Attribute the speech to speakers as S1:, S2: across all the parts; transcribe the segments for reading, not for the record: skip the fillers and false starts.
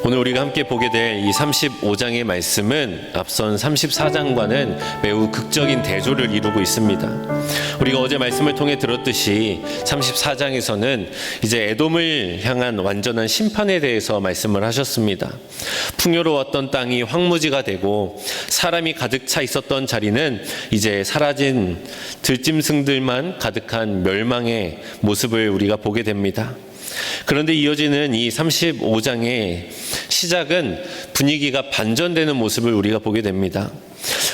S1: 오늘 우리가 함께 보게 될 이 35장의 말씀은 앞선 34장과는 매우 극적인 대조를 이루고 있습니다. 우리가 어제 말씀을 통해 들었듯이 34장에서는 이제 에돔을 향한 완전한 심판에 대해서 말씀을 하셨습니다. 풍요로웠던 땅이 황무지가 되고 사람이 가득 차 있었던 자리는 이제 사라진 들짐승들만 가득한 멸망의 모습을 우리가 보게 됩니다. 그런데 이어지는 이 35장의 시작은 분위기가 반전되는 모습을 우리가 보게 됩니다.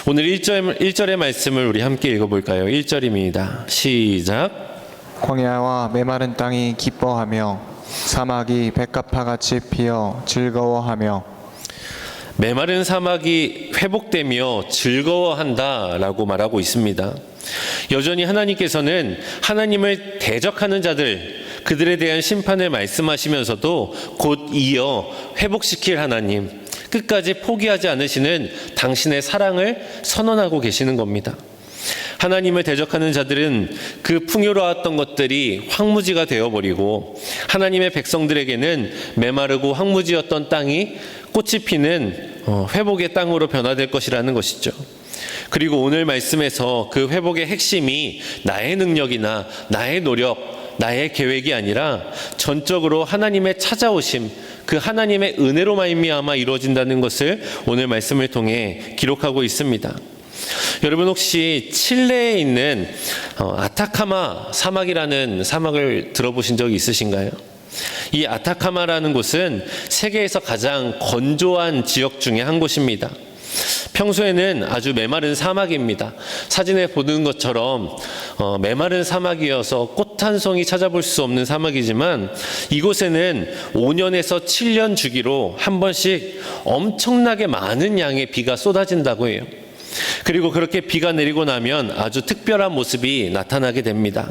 S1: 오늘 1절의 말씀을 우리 함께 읽어볼까요? 1절입니다. 시작.
S2: 광야와 메마른 땅이 기뻐하며 사막이 백합화같이 피어 즐거워하며.
S1: 메마른 사막이 회복되며 즐거워한다라고 말하고 있습니다. 여전히 하나님께서는 하나님을 대적하는 자들, 그들에 대한 심판을 말씀하시면서도 곧 이어 회복시킬 하나님, 끝까지 포기하지 않으시는 당신의 사랑을 선언하고 계시는 겁니다. 하나님을 대적하는 자들은 그 풍요로웠던 것들이 황무지가 되어버리고, 하나님의 백성들에게는 메마르고 황무지였던 땅이 꽃이 피는 회복의 땅으로 변화될 것이라는 것이죠. 그리고 오늘 말씀에서 그 회복의 핵심이 나의 능력이나 나의 노력, 나의 계획이 아니라 전적으로 하나님의 찾아오심, 그 하나님의 은혜로 말미암아 이루어진다는 것을 오늘 말씀을 통해 기록하고 있습니다. 여러분 혹시 칠레에 있는 아타카마 사막이라는 사막을 들어보신 적이 있으신가요? 이 아타카마라는 곳은 세계에서 가장 건조한 지역 중에 한 곳입니다. 평소에는 아주 메마른 사막입니다. 사진에 보는 것처럼 메마른 사막이어서 꽃 한 송이 찾아볼 수 없는 사막이지만, 이곳에는 5년에서 7년 주기로 한 번씩 엄청나게 많은 양의 비가 쏟아진다고 해요. 그리고 그렇게 비가 내리고 나면 아주 특별한 모습이 나타나게 됩니다.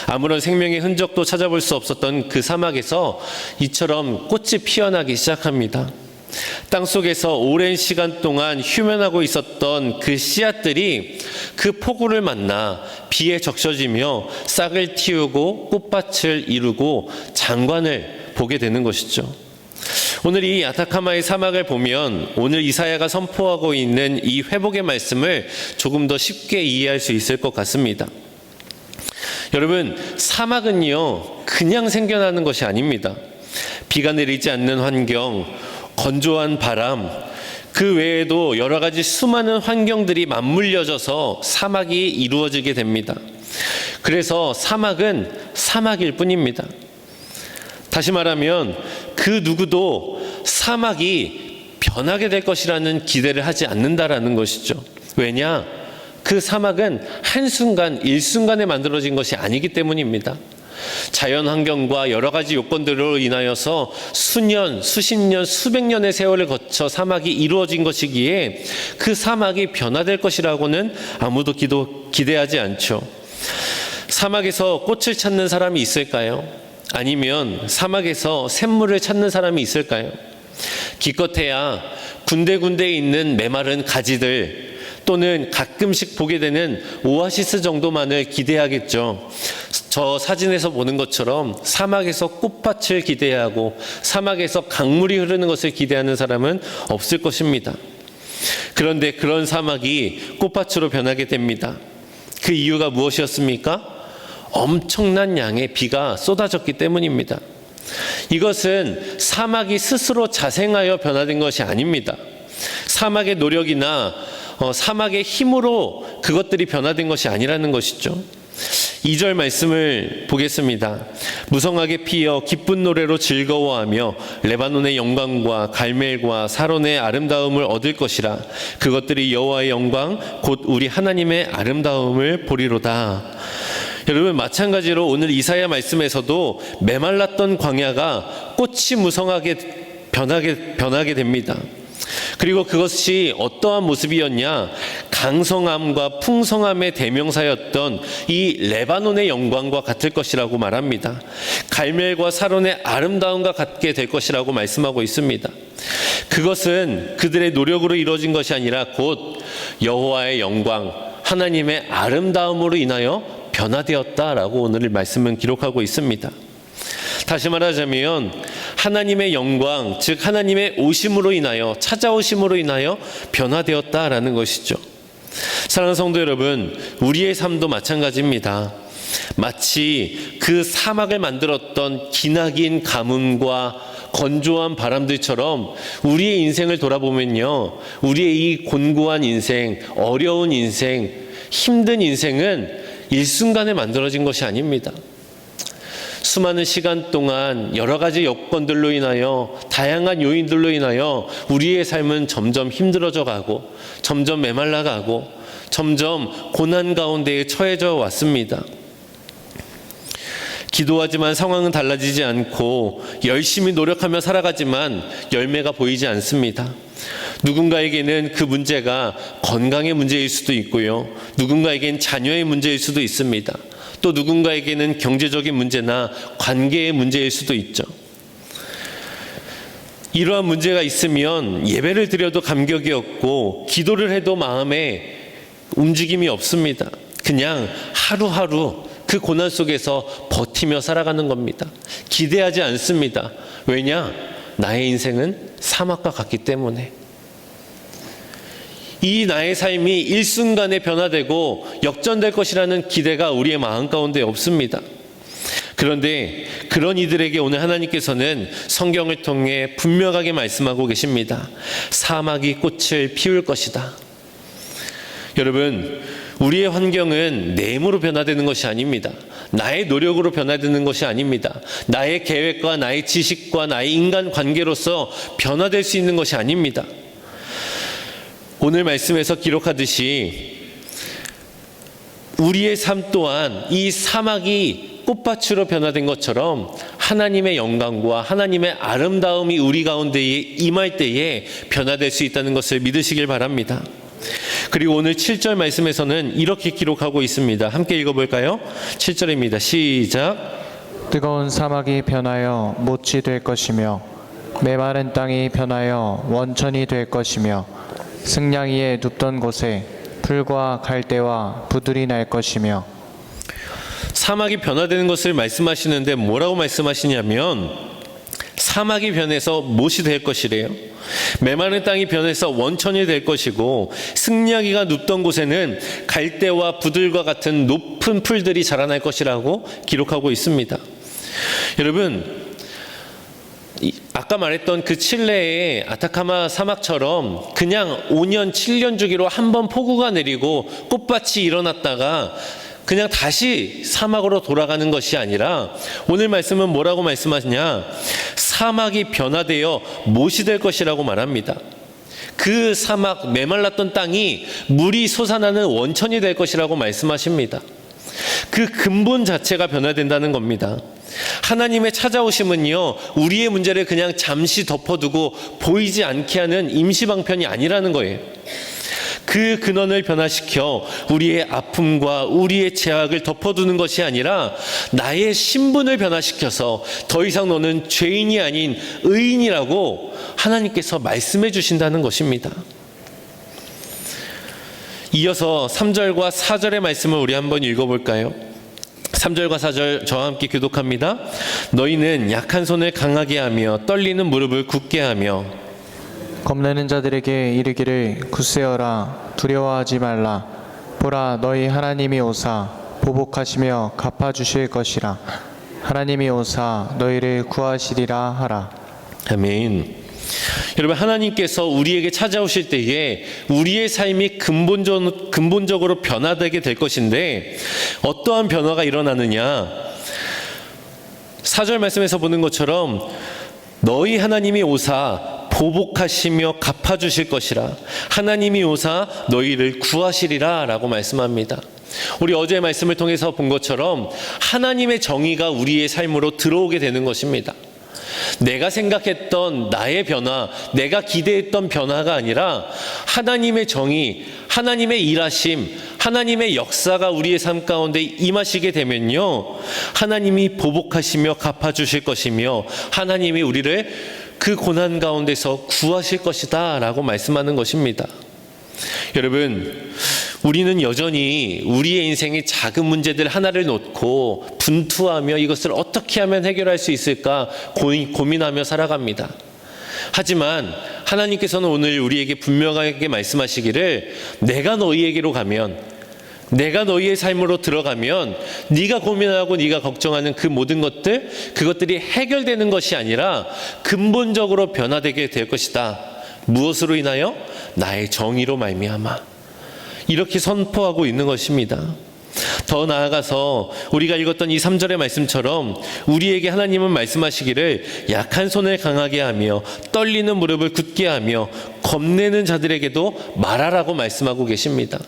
S1: 아무런 생명의 흔적도 찾아볼 수 없었던 그 사막에서 이처럼 꽃이 피어나기 시작합니다. 땅속에서 오랜 시간 동안 휴면하고 있었던 그 씨앗들이 그 폭우를 만나 비에 적셔지며 싹을 틔우고 꽃밭을 이루고 장관을 보게 되는 것이죠. 오늘 이 아타카마의 사막을 보면 오늘 이사야가 선포하고 있는 이 회복의 말씀을 조금 더 쉽게 이해할 수 있을 것 같습니다. 여러분, 사막은요, 그냥 생겨나는 것이 아닙니다. 비가 내리지 않는 환경, 건조한 바람, 그 외에도 여러 가지 수많은 환경들이 맞물려져서 사막이 이루어지게 됩니다. 그래서 사막은 사막일 뿐입니다. 다시 말하면 그 누구도 사막이 변하게 될 것이라는 기대를 하지 않는다라는 것이죠. 왜냐? 그 사막은 한순간, 일순간에 만들어진 것이 아니기 때문입니다. 자연 환경과 여러 가지 요건들로 인하여서 수년, 수십 년, 수백 년의 세월을 거쳐 사막이 이루어진 것이기에 그 사막이 변화될 것이라고는 아무도 기대하지 않죠. 사막에서 꽃을 찾는 사람이 있을까요? 아니면 사막에서 샘물을 찾는 사람이 있을까요? 기껏해야 군데군데 있는 메마른 가지들, 또는 가끔씩 보게 되는 오아시스 정도만을 기대하겠죠. 저 사진에서 보는 것처럼 사막에서 꽃밭을 기대하고 사막에서 강물이 흐르는 것을 기대하는 사람은 없을 것입니다. 그런데 그런 사막이 꽃밭으로 변하게 됩니다. 그 이유가 무엇이었습니까? 엄청난 양의 비가 쏟아졌기 때문입니다. 이것은 사막이 스스로 자생하여 변화된 것이 아닙니다. 사막의 노력이나 사막의 힘으로 그것들이 변화된 것이 아니라는 것이죠. 2절 말씀을 보겠습니다. 무성하게 피어 기쁜 노래로 즐거워하며 레바논의 영광과 갈멜과 사론의 아름다움을 얻을 것이라. 그것들이 여호와의 영광 곧 우리 하나님의 아름다움을 보리로다. 여러분, 마찬가지로 오늘 이사야 말씀에서도 메말랐던 광야가 꽃이 무성하게 변하게 됩니다. 그리고 그것이 어떠한 모습이었냐? 강성함과 풍성함의 대명사였던 이 레바논의 영광과 같을 것이라고 말합니다. 갈멜과 사론의 아름다움과 같게 될 것이라고 말씀하고 있습니다. 그것은 그들의 노력으로 이루어진 것이 아니라 곧 여호와의 영광, 하나님의 아름다움으로 인하여 변화되었다라고 오늘 말씀은 기록하고 있습니다. 다시 말하자면 하나님의 영광, 즉 하나님의 오심으로 인하여, 찾아오심으로 인하여 변화되었다라는 것이죠. 사랑하는 성도 여러분, 우리의 삶도 마찬가지입니다. 마치 그 사막을 만들었던 기나긴 가뭄과 건조한 바람들처럼 우리의 인생을 돌아보면요, 우리의 이 곤고한 인생, 어려운 인생, 힘든 인생은 일순간에 만들어진 것이 아닙니다. 수많은 시간 동안 여러 가지 여건들로 인하여, 다양한 요인들로 인하여 우리의 삶은 점점 힘들어져 가고, 점점 메말라 가고, 점점 고난 가운데에 처해져 왔습니다. 기도하지만 상황은 달라지지 않고 열심히 노력하며 살아가지만 열매가 보이지 않습니다. 누군가에게는 그 문제가 건강의 문제일 수도 있고요. 누군가에게는 자녀의 문제일 수도 있습니다. 또 누군가에게는 경제적인 문제나 관계의 문제일 수도 있죠. 이러한 문제가 있으면 예배를 드려도 감격이 없고 기도를 해도 마음에 움직임이 없습니다. 그냥 하루하루 그 고난 속에서 버티며 살아가는 겁니다. 기대하지 않습니다. 왜냐? 나의 인생은 사막과 같기 때문에. 이 나의 삶이 일순간에 변화되고 역전될 것이라는 기대가 우리의 마음 가운데 없습니다. 그런데 그런 이들에게 오늘 하나님께서는 성경을 통해 분명하게 말씀하고 계십니다. 사막이 꽃을 피울 것이다. 여러분, 우리의 환경은 내 힘으로 변화되는 것이 아닙니다. 나의 노력으로 변화되는 것이 아닙니다. 나의 계획과 나의 지식과 나의 인간관계로서 변화될 수 있는 것이 아닙니다. 오늘 말씀에서 기록하듯이 우리의 삶 또한 이 사막이 꽃밭으로 변화된 것처럼 하나님의 영광과 하나님의 아름다움이 우리 가운데에 임할 때에 변화될 수 있다는 것을 믿으시길 바랍니다. 그리고 오늘 7절 말씀에서는 이렇게 기록하고 있습니다. 함께 읽어볼까요? 7절입니다. 시작.
S2: 뜨거운 사막이 변하여 못이 될 것이며 메마른 땅이 변하여 원천이 될 것이며 승냥이에 눕던 곳에 풀과 갈대와 부들이 날 것이며.
S1: 사막이 변화되는 것을 말씀하시는데 뭐라고 말씀하시냐면 사막이 변해서 못이 될 것이래요. 메마른 땅이 변해서 원천이 될 것이고 승냥이가 눕던 곳에는 갈대와 부들과 같은 높은 풀들이 자라날 것이라고 기록하고 있습니다. 여러분, 아까 말했던 그 칠레의 아타카마 사막처럼 그냥 5년, 7년 주기로 한 번 폭우가 내리고 꽃밭이 일어났다가 그냥 다시 사막으로 돌아가는 것이 아니라 오늘 말씀은 뭐라고 말씀하시냐? 사막이 변화되어 못이 될 것이라고 말합니다. 그 사막, 메말랐던 땅이 물이 솟아나는 원천이 될 것이라고 말씀하십니다. 그 근본 자체가 변화된다는 겁니다. 하나님의 찾아오심은요, 우리의 문제를 그냥 잠시 덮어두고 보이지 않게 하는 임시방편이 아니라는 거예요. 그 근원을 변화시켜 우리의 아픔과 우리의 죄악을 덮어두는 것이 아니라 나의 신분을 변화시켜서 더 이상 너는 죄인이 아닌 의인이라고 하나님께서 말씀해 주신다는 것입니다. 이어서 3절과 4절의 말씀을 우리 한번 읽어볼까요? 3절과 4절 저와 함께 교독합니다. 너희는 약한 손을 강하게 하며 떨리는 무릎을 굳게 하며
S2: 겁내는 자들에게 이르기를 굳세어라 두려워하지 말라. 보라, 너희 하나님이 오사 보복하시며 갚아주실 것이라. 하나님이 오사 너희를 구하시리라 하라.
S1: 아멘. 여러분, 하나님께서 우리에게 찾아오실 때에 우리의 삶이 근본적으로 변화되게 될 것인데 어떠한 변화가 일어나느냐? 4절 말씀에서 보는 것처럼 너희 하나님이 오사 보복하시며 갚아주실 것이라. 하나님이 오사 너희를 구하시리라 라고 말씀합니다. 우리 어제의 말씀을 통해서 본 것처럼 하나님의 정의가 우리의 삶으로 들어오게 되는 것입니다. 내가 생각했던 나의 변화, 내가 기대했던 변화가 아니라 하나님의 정의, 하나님의 일하심, 하나님의 역사가 우리의 삶 가운데 임하시게 되면요, 하나님이 보복하시며 갚아주실 것이며 하나님이 우리를 그 고난 가운데서 구하실 것이다 라고 말씀하는 것입니다. 여러분, 우리는 여전히 우리의 인생의 작은 문제들 하나를 놓고 분투하며 이것을 어떻게 하면 해결할 수 있을까 고민하며 살아갑니다. 하지만 하나님께서는 오늘 우리에게 분명하게 말씀하시기를, 내가 너희에게로 가면, 내가 너희의 삶으로 들어가면 네가 고민하고 네가 걱정하는 그 모든 것들, 그것들이 해결되는 것이 아니라 근본적으로 변화되게 될 것이다. 무엇으로 인하여? 나의 정의로 말미암아. 이렇게 선포하고 있는 것입니다. 더 나아가서 우리가 읽었던 이 3절의 말씀처럼 우리에게 하나님은 말씀하시기를, 약한 손을 강하게 하며 떨리는 무릎을 굳게 하며 겁내는 자들에게도 말하라고 말씀하고 계십니다.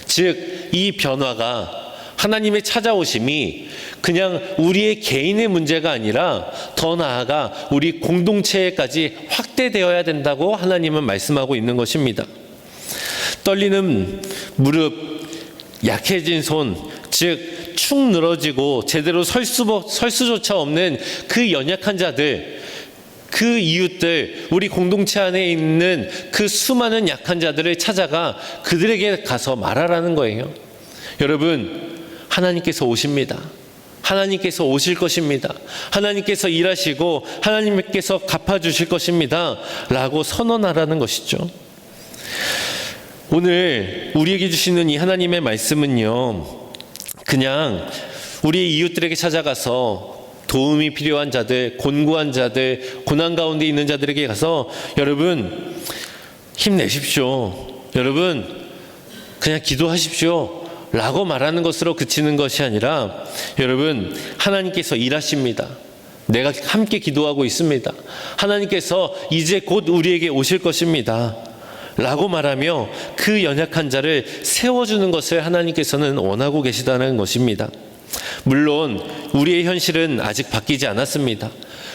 S1: 즉, 이 변화가, 하나님의 찾아오심이 그냥 우리의 개인의 문제가 아니라 더 나아가 우리 공동체에까지 확대되어야 된다고 하나님은 말씀하고 있는 것입니다. 떨리는 무릎, 약해진 손, 즉 축 늘어지고 제대로 설 수조차 없는 그 연약한 자들, 그 이웃들, 우리 공동체 안에 있는 그 수많은 약한 자들을 찾아가 그들에게 가서 말하라는 거예요. 여러분, 하나님께서 오십니다. 하나님께서 오실 것입니다. 하나님께서 일하시고 하나님께서 갚아주실 것입니다 라고 선언하라는 것이죠. 오늘 우리에게 주시는 이 하나님의 말씀은요, 그냥 우리 이웃들에게 찾아가서 도움이 필요한 자들, 곤고한 자들, 고난 가운데 있는 자들에게 가서 여러분 힘내십시오, 여러분 그냥 기도하십시오 라고 말하는 것으로 그치는 것이 아니라, 여러분 하나님께서 일하십니다. 내가 함께 기도하고 있습니다. 하나님께서 이제 곧 우리에게 오실 것입니다 라고 말하며 그 연약한 자를 세워주는 것을 하나님께서는 원하고 계시다는 것입니다. 물론 우리의 현실은 아직 바뀌지 않았습니다.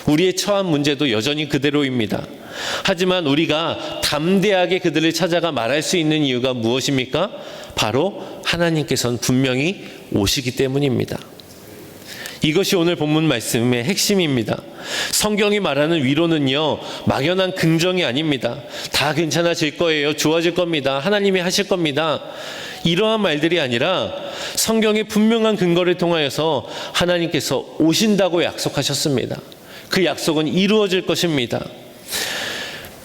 S1: 우리의 처한 문제도 여전히 그대로입니다. 하지만 우리가 담대하게 그들을 찾아가 말할 수 있는 이유가 무엇입니까? 바로 하나님께서는 분명히 오시기 때문입니다. 이것이 오늘 본문 말씀의 핵심입니다. 성경이 말하는 위로는요, 막연한 긍정이 아닙니다. 다 괜찮아질 거예요. 좋아질 겁니다. 하나님이 하실 겁니다. 이러한 말들이 아니라 성경의 분명한 근거를 통하여서 하나님께서 오신다고 약속하셨습니다. 그 약속은 이루어질 것입니다.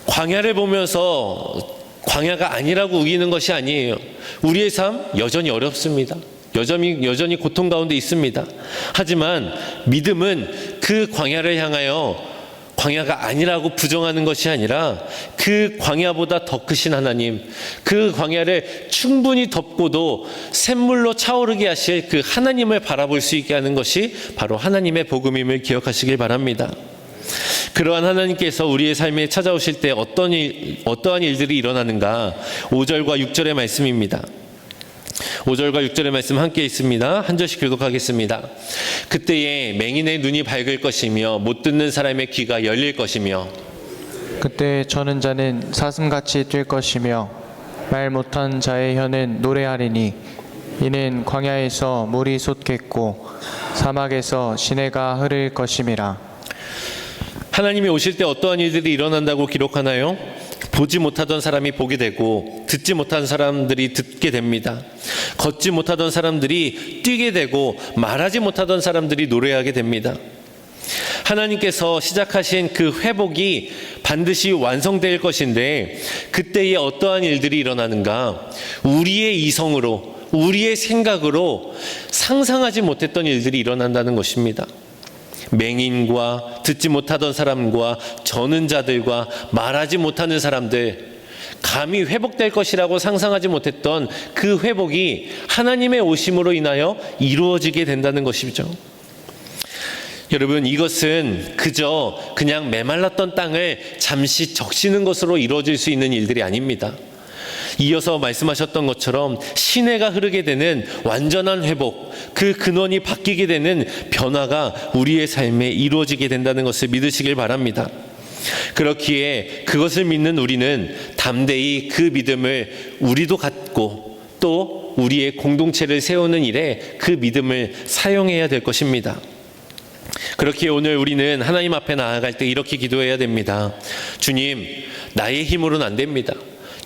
S1: 광야를 보면서 광야가 아니라고 우기는 것이 아니에요. 우리의 삶 여전히 어렵습니다. 여전히 고통 가운데 있습니다. 하지만 믿음은 그 광야를 향하여 광야가 아니라고 부정하는 것이 아니라 그 광야보다 더 크신 하나님, 그 광야를 충분히 덮고도 샘물로 차오르게 하실 그 하나님을 바라볼 수 있게 하는 것이 바로 하나님의 복음임을 기억하시길 바랍니다. 그러한 하나님께서 우리의 삶에 찾아오실 때 어떠한 일들이 일어나는가? 5절과 6절의 말씀입니다. 5절과 6절의 말씀 함께 있습니다. 한 절씩 교독하겠습니다. 그때에 맹인의 눈이 밝을 것이며 못 듣는 사람의 귀가 열릴 것이며,
S2: 그때 저는 자는 사슴같이 뛸 것이며 말 못한 자의 혀는 노래하리니, 이는 광야에서 물이 솟겠고 사막에서 시내가 흐를 것임이라.
S1: 하나님이 오실 때 어떠한 일들이 일어난다고 기록하나요? 보지 못하던 사람이 보게 되고, 듣지 못한 사람들이 듣게 됩니다. 걷지 못하던 사람들이 뛰게 되고, 말하지 못하던 사람들이 노래하게 됩니다. 하나님께서 시작하신 그 회복이 반드시 완성될 것인데, 그때에 어떠한 일들이 일어나는가? 우리의 이성으로, 우리의 생각으로 상상하지 못했던 일들이 일어난다는 것입니다. 맹인과 듣지 못하던 사람과 저는 자들과 말하지 못하는 사람들, 감히 회복될 것이라고 상상하지 못했던 그 회복이 하나님의 오심으로 인하여 이루어지게 된다는 것이죠. 여러분, 이것은 그냥 메말랐던 땅을 잠시 적시는 것으로 이루어질 수 있는 일들이 아닙니다. 이어서 말씀하셨던 것처럼 시내가 흐르게 되는 완전한 회복, 그 근원이 바뀌게 되는 변화가 우리의 삶에 이루어지게 된다는 것을 믿으시길 바랍니다. 그렇기에 그것을 믿는 우리는 담대히 그 믿음을 우리도 갖고 또 우리의 공동체를 세우는 일에 그 믿음을 사용해야 될 것입니다. 그렇기에 오늘 우리는 하나님 앞에 나아갈 때 이렇게 기도해야 됩니다. 주님, 나의 힘으로는 안 됩니다.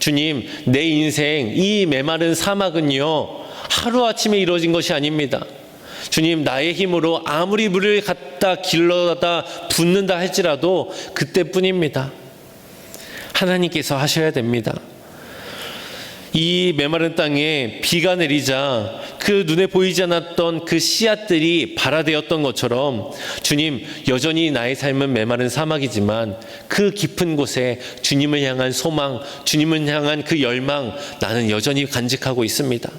S1: 주님, 내 인생 이 메마른 사막은요 하루아침에 이루어진 것이 아닙니다. 주님, 나의 힘으로 아무리 물을 갖다 길러다 붓는다 할지라도 그때뿐입니다. 하나님께서 하셔야 됩니다. 이 메마른 땅에 비가 내리자 그 눈에 보이지 않았던 그 씨앗들이 발아되었던 것처럼 주님, 여전히 나의 삶은 메마른 사막이지만 그 깊은 곳에 주님을 향한 소망, 주님을 향한 그 열망, 나는 여전히 간직하고 있습니다.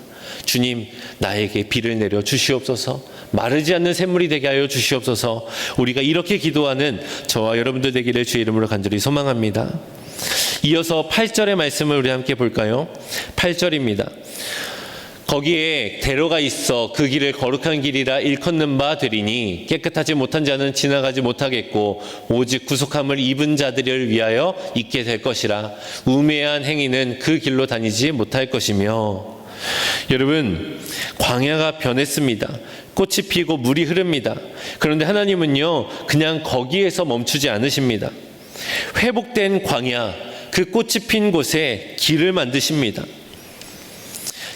S1: 주님, 나에게 비를 내려 주시옵소서. 마르지 않는 샘물이 되게 하여 주시옵소서. 우리가 이렇게 기도하는 저와 여러분들 되기를 주의 이름으로 간절히 소망합니다. 이어서 8절의 말씀을 우리 함께 볼까요? 8절입니다. 거기에 대로가 있어 그 길을 거룩한 길이라 일컫는 바 되리니 깨끗하지 못한 자는 지나가지 못하겠고 오직 구속함을 입은 자들을 위하여 있게 될 것이라. 우매한 행위는 그 길로 다니지 못할 것이며. 여러분, 광야가 변했습니다. 꽃이 피고 물이 흐릅니다. 그런데 하나님은요 그냥 거기에서 멈추지 않으십니다. 회복된 광야, 그 꽃이 핀 곳에 길을 만드십니다.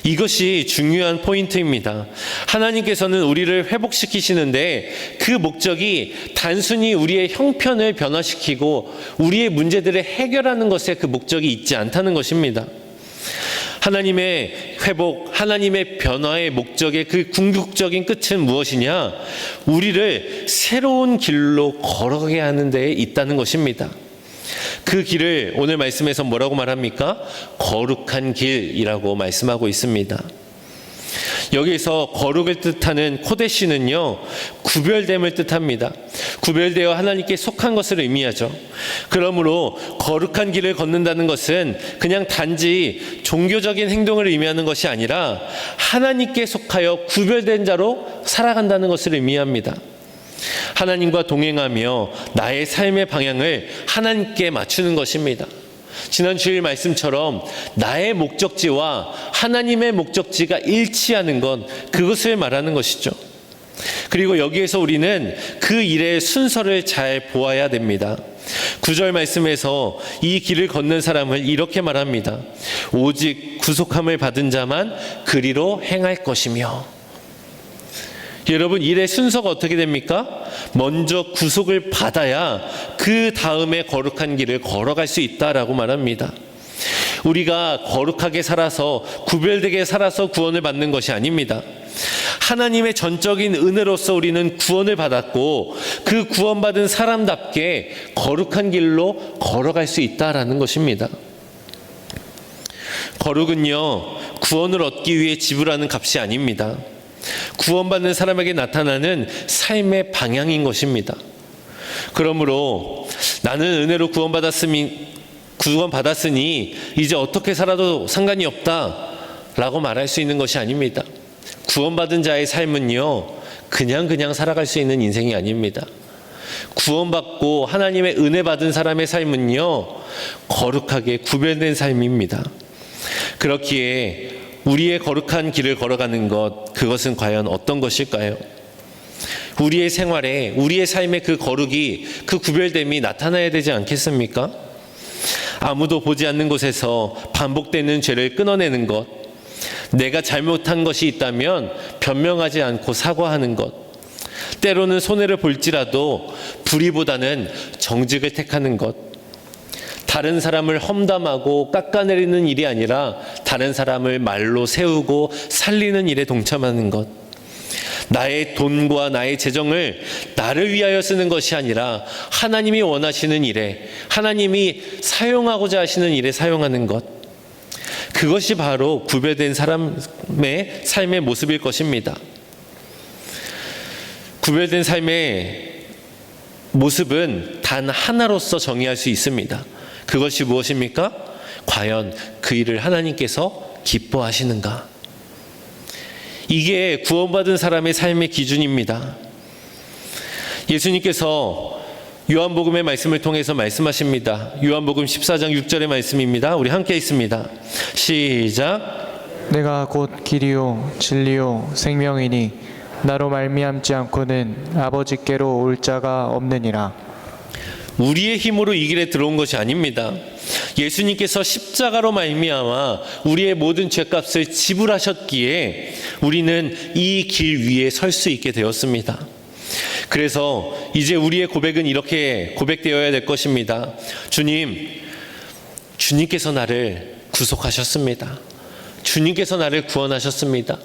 S1: 이것이 중요한 포인트입니다. 하나님께서는 우리를 회복시키시는데 그 목적이 단순히 우리의 형편을 변화시키고 우리의 문제들을 해결하는 것에 그 목적이 있지 않다는 것입니다. 하나님의 회복, 하나님의 변화의 목적의 그 궁극적인 끝은 무엇이냐? 우리를 새로운 길로 걸어가게 하는 데에 있다는 것입니다. 그 길을 오늘 말씀에서 뭐라고 말합니까? 거룩한 길이라고 말씀하고 있습니다. 여기서 거룩을 뜻하는 코데시는요 구별됨을 뜻합니다. 구별되어 하나님께 속한 것을 의미하죠. 그러므로 거룩한 길을 걷는다는 것은 그냥 단지 종교적인 행동을 의미하는 것이 아니라 하나님께 속하여 구별된 자로 살아간다는 것을 의미합니다. 하나님과 동행하며 나의 삶의 방향을 하나님께 맞추는 것입니다. 지난 주일 말씀처럼 나의 목적지와 하나님의 목적지가 일치하는 건 그것을 말하는 것이죠. 그리고 여기에서 우리는 그 일의 순서를 잘 보아야 됩니다. 9절 말씀에서 이 길을 걷는 사람을 이렇게 말합니다. 오직 구속함을 받은 자만 그리로 행할 것이며. 여러분, 일의 순서가 어떻게 됩니까? 먼저 구속을 받아야 그 다음에 거룩한 길을 걸어갈 수 있다라고 말합니다. 우리가 거룩하게 살아서 구별되게 살아서 구원을 받는 것이 아닙니다. 하나님의 전적인 은혜로서 우리는 구원을 받았고 그 구원받은 사람답게 거룩한 길로 걸어갈 수 있다라는 것입니다. 거룩은요, 구원을 얻기 위해 지불하는 값이 아닙니다. 구원받는 사람에게 나타나는 삶의 방향인 것입니다. 그러므로 나는 은혜로 구원받았으니 이제 어떻게 살아도 상관이 없다라고 말할 수 있는 것이 아닙니다. 구원받은 자의 삶은요 그냥 살아갈 수 있는 인생이 아닙니다. 구원받고 하나님의 은혜 받은 사람의 삶은요 거룩하게 구별된 삶입니다. 그렇기에 우리의 거룩한 길을 걸어가는 것, 그것은 과연 어떤 것일까요? 우리의 생활에, 우리의 삶의 그 거룩이, 그 구별됨이 나타나야 되지 않겠습니까? 아무도 보지 않는 곳에서 반복되는 죄를 끊어내는 것, 내가 잘못한 것이 있다면 변명하지 않고 사과하는 것, 때로는 손해를 볼지라도 불의보다는 정직을 택하는 것, 다른 사람을 험담하고 깎아내리는 일이 아니라 다른 사람을 말로 세우고 살리는 일에 동참하는 것, 나의 돈과 나의 재정을 나를 위하여 쓰는 것이 아니라 하나님이 원하시는 일에, 하나님이 사용하고자 하시는 일에 사용하는 것, 그것이 바로 구별된 사람의 삶의 모습일 것입니다. 구별된 삶의 모습은 단 하나로서 정의할 수 있습니다. 그것이 무엇입니까? 과연 그 일을 하나님께서 기뻐하시는가? 이게 구원받은 사람의 삶의 기준입니다. 예수님께서 요한복음의 말씀을 통해서 말씀하십니다. 요한복음 14장 6절의 말씀입니다. 우리 함께 있습니다. 시작.
S2: 내가 곧 길이요 진리요 생명이니 나로 말미암지 않고는 아버지께로 올 자가 없느니라.
S1: 우리의 힘으로 이 길에 들어온 것이 아닙니다. 예수님께서 십자가로 말미암아 우리의 모든 죄값을 지불하셨기에 우리는 이 길 위에 설 수 있게 되었습니다. 그래서 이제 우리의 고백은 이렇게 고백되어야 될 것입니다. 주님께서 나를 구속하셨습니다. 주님께서 나를 구원하셨습니다.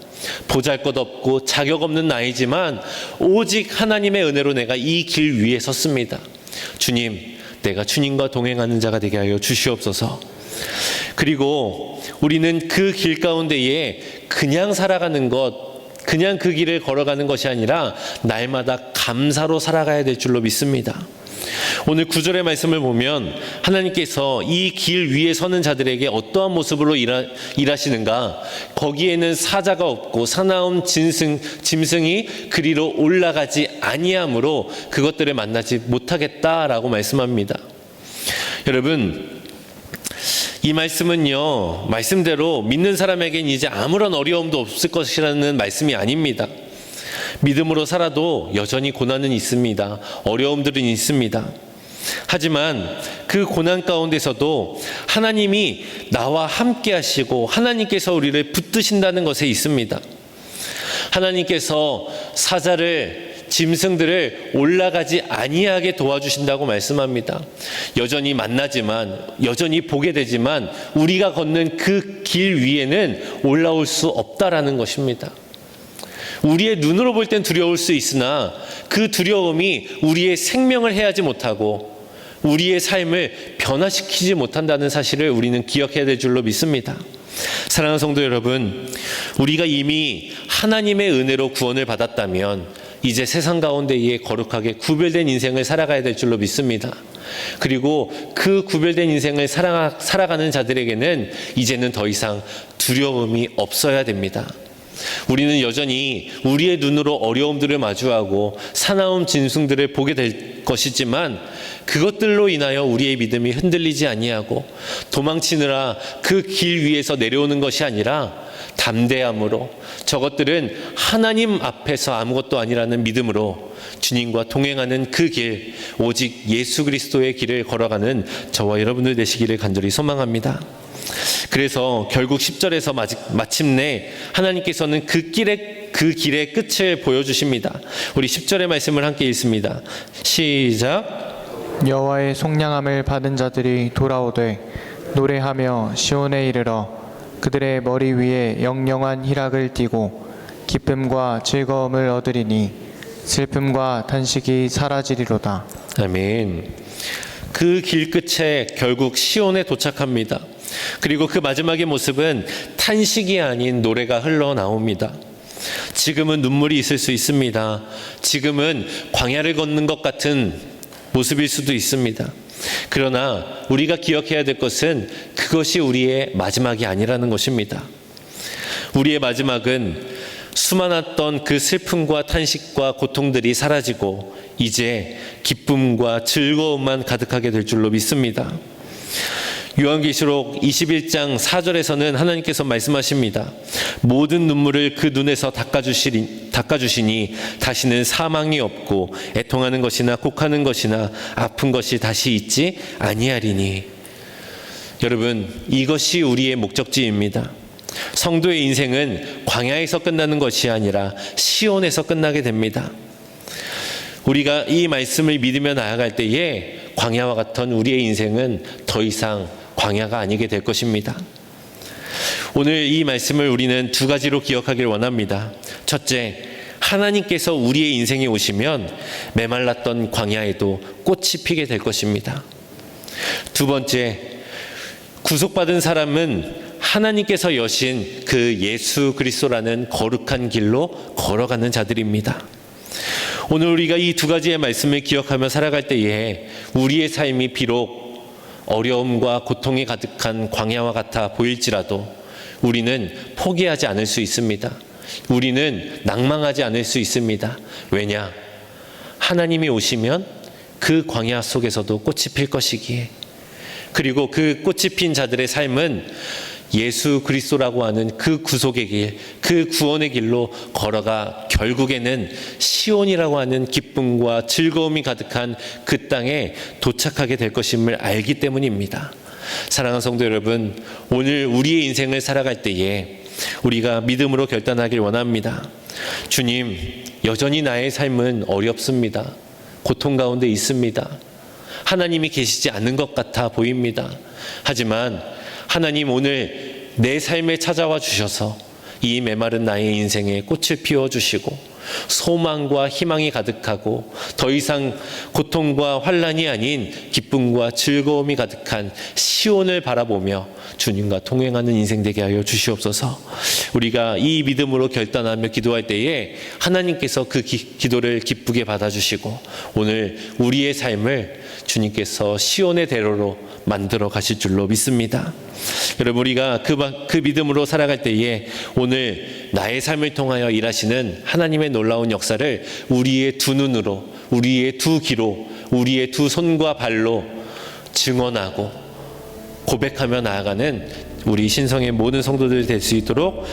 S1: 보잘것없고 자격 없는 나이지만 오직 하나님의 은혜로 내가 이 길 위에 섰습니다. 주님, 내가 주님과 동행하는 자가 되게 하여 주시옵소서. 그리고 우리는 그 길 가운데에 그냥 살아가는 것, 그냥 그 길을 걸어가는 것이 아니라 날마다 감사로 살아가야 될 줄로 믿습니다. 오늘 9절의 말씀을 보면 하나님께서 이 길 위에 서는 자들에게 어떠한 모습으로 일하시는가? 거기에는 사자가 없고 사나운 짐승이 그리로 올라가지 아니하므로 그것들을 만나지 못하겠다라고 말씀합니다. 여러분, 이 말씀은요, 말씀대로 믿는 사람에겐 이제 아무런 어려움도 없을 것이라는 말씀이 아닙니다. 믿음으로 살아도 여전히 고난은 있습니다. 어려움들은 있습니다. 하지만 그 고난 가운데서도 하나님이 나와 함께 하시고 하나님께서 우리를 붙드신다는 것에 있습니다. 하나님께서 짐승들을 올라가지 아니하게 도와주신다고 말씀합니다. 여전히 만나지만, 여전히 보게 되지만 우리가 걷는 그 길 위에는 올라올 수 없다라는 것입니다. 우리의 눈으로 볼 땐 두려울 수 있으나 그 두려움이 우리의 생명을 해하지 못하고 우리의 삶을 변화시키지 못한다는 사실을 우리는 기억해야 될 줄로 믿습니다. 사랑하는 성도 여러분, 우리가 이미 하나님의 은혜로 구원을 받았다면 이제 세상 가운데에 거룩하게 구별된 인생을 살아가야 될 줄로 믿습니다. 그리고 그 구별된 인생을 살아가는 자들에게는 이제는 더 이상 두려움이 없어야 됩니다. 우리는 여전히 우리의 눈으로 어려움들을 마주하고 사나운 짐승들을 보게 될 것이지만 그것들로 인하여 우리의 믿음이 흔들리지 아니하고 도망치느라 그 길 위에서 내려오는 것이 아니라 담대함으로 저것들은 하나님 앞에서 아무것도 아니라는 믿음으로 주님과 동행하는 그 길, 오직 예수 그리스도의 길을 걸어가는 저와 여러분들 되시기를 간절히 소망합니다. 그래서 결국 10절에서 마침내 하나님께서는 그 길의 끝을 보여주십니다. 우리 10절의 말씀을 함께 읽습니다. 시작.
S2: 여호와의 속량함을 받은 자들이 돌아오되 노래하며 시온에 이르러 그들의 머리 위에 영영한 희락을 띠고 기쁨과 즐거움을 얻으리니 슬픔과 탄식이 사라지리로다.
S1: 아멘. 그 길 끝에 결국 시온에 도착합니다. 그리고 그 마지막의 모습은 탄식이 아닌 노래가 흘러나옵니다. 지금은 눈물이 있을 수 있습니다. 지금은 광야를 걷는 것 같은 모습일 수도 있습니다. 그러나 우리가 기억해야 될 것은 그것이 우리의 마지막이 아니라는 것입니다. 우리의 마지막은 수많았던 그 슬픔과 탄식과 고통들이 사라지고 이제 기쁨과 즐거움만 가득하게 될 줄로 믿습니다. 요한계시록 21장 4절에서는 하나님께서 말씀하십니다. 모든 눈물을 그 눈에서 닦아주시니 다시는 사망이 없고 애통하는 것이나 곡하는 것이나 아픈 것이 다시 있지 아니하리니. 여러분, 이것이 우리의 목적지입니다. 성도의 인생은 광야에서 끝나는 것이 아니라 시온에서 끝나게 됩니다. 우리가 이 말씀을 믿으며 나아갈 때에 광야와 같은 우리의 인생은 더 이상 광야가 아니게 될 것입니다. 오늘 이 말씀을 우리는 두 가지로 기억하길 원합니다. 첫째, 하나님께서 우리의 인생에 오시면 메말랐던 광야에도 꽃이 피게 될 것입니다. 두 번째, 구속받은 사람은 하나님께서 여신 그 예수 그리스도라는 거룩한 길로 걸어가는 자들입니다. 오늘 우리가 이 두 가지의 말씀을 기억하며 살아갈 때에 우리의 삶이 비록 어려움과 고통이 가득한 광야와 같아 보일지라도 우리는 포기하지 않을 수 있습니다. 우리는 낭망하지 않을 수 있습니다. 왜냐? 하나님이 오시면 그 광야 속에서도 꽃이 필 것이기에, 그리고 그 꽃이 핀 자들의 삶은 예수 그리스도라고 하는 그 구속의 길, 그 구원의 길로 걸어가 결국에는 시온이라고 하는 기쁨과 즐거움이 가득한 그 땅에 도착하게 될 것임을 알기 때문입니다. 사랑하는 성도 여러분, 오늘 우리의 인생을 살아갈 때에 우리가 믿음으로 결단하길 원합니다. 주님, 여전히 나의 삶은 어렵습니다. 고통 가운데 있습니다. 하나님이 계시지 않는 것 같아 보입니다. 하지만 하나님, 오늘 내 삶에 찾아와 주셔서 이 메마른 나의 인생에 꽃을 피워주시고 소망과 희망이 가득하고 더 이상 고통과 환난이 아닌 기쁨과 즐거움이 가득한 시온을 바라보며 주님과 동행하는 인생 되게 하여 주시옵소서. 우리가 이 믿음으로 결단하며 기도할 때에 하나님께서 그 기도를 기쁘게 받아주시고 오늘 우리의 삶을 주님께서 시온의 대로로 만들어 가실 줄로 믿습니다. 여러분, 우리가 그 믿음으로 살아갈 때에 오늘 나의 삶을 통하여 일하시는 하나님의 놀라운 역사를 우리의 두 눈으로, 우리의 두 귀로, 우리의 두 손과 발로 증언하고 고백하며 나아가는 우리 신성의 모든 성도들 될 수 있도록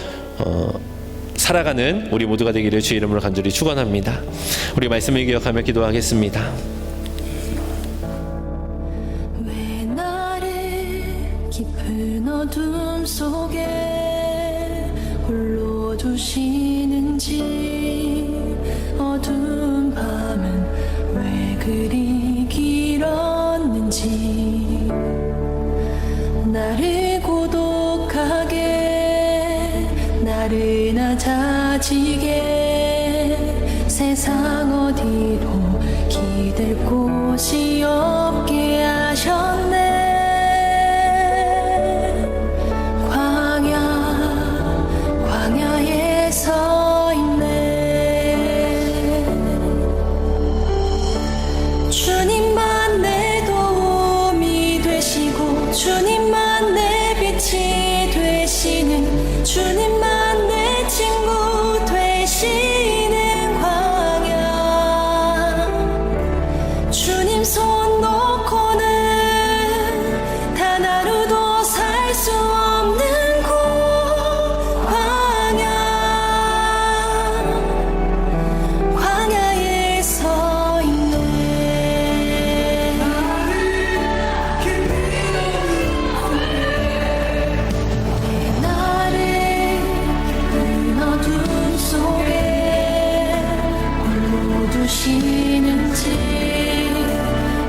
S1: 살아가는 우리 모두가 되기를 주의 이름으로 간절히 축원합니다. 우리 말씀을 기억하며 기도하겠습니다.
S3: 왜 나를 깊은 어둠 속에 홀로 두시는지, 어두운 밤은 왜 그리 길었는지, 나를 고독하게, 나를 낮아지게, 세상 어디로 기댈 곳이 없게 하셨네. 광야에 서 있네. 주님만 내 도움이 되시고, 주님만 내 빛이 되시는, 주님만 내 친구 되시는 광야. 주님 손 놓고는 단 하루도 살 수 없는 곳, 광야에 서 있네. 나를 깊은 어둠 속에 홀로 두시는지,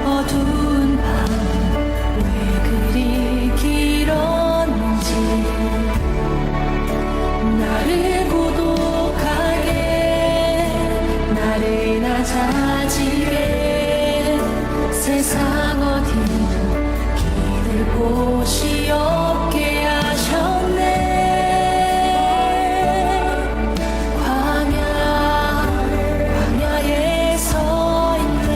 S3: 어두운 밤은 왜 그리 길었는지, 나를 고독하게, 나를 낮아지게, 세상 어디도 기댈 곳이 없게 하셨네. 광야에 서 있네.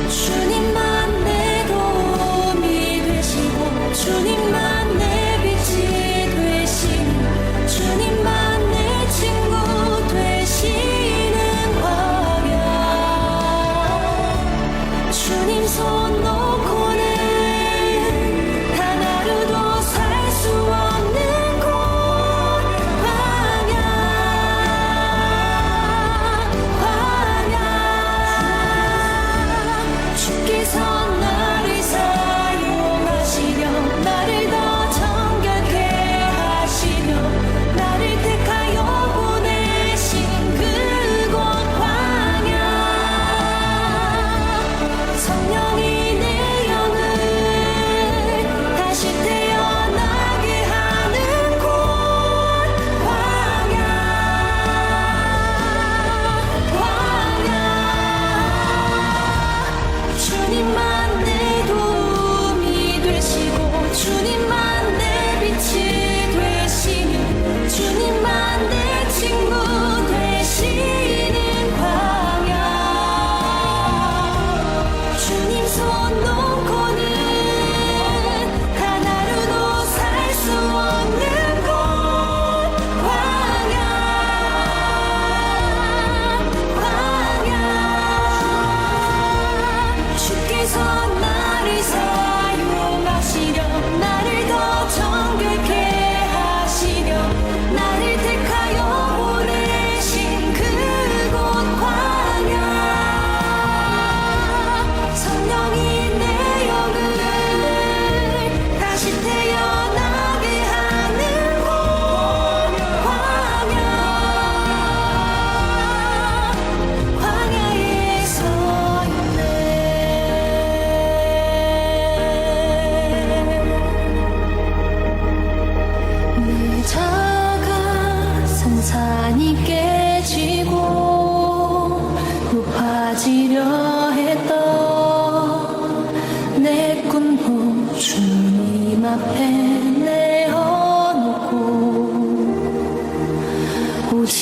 S3: 주님만 내 도움이 되시고, 주님만 내 빛이 되시는, 주님만 내 친구 되시는 광야. 주님 손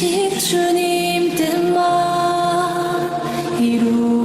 S3: 오직 주님 뜻만 이루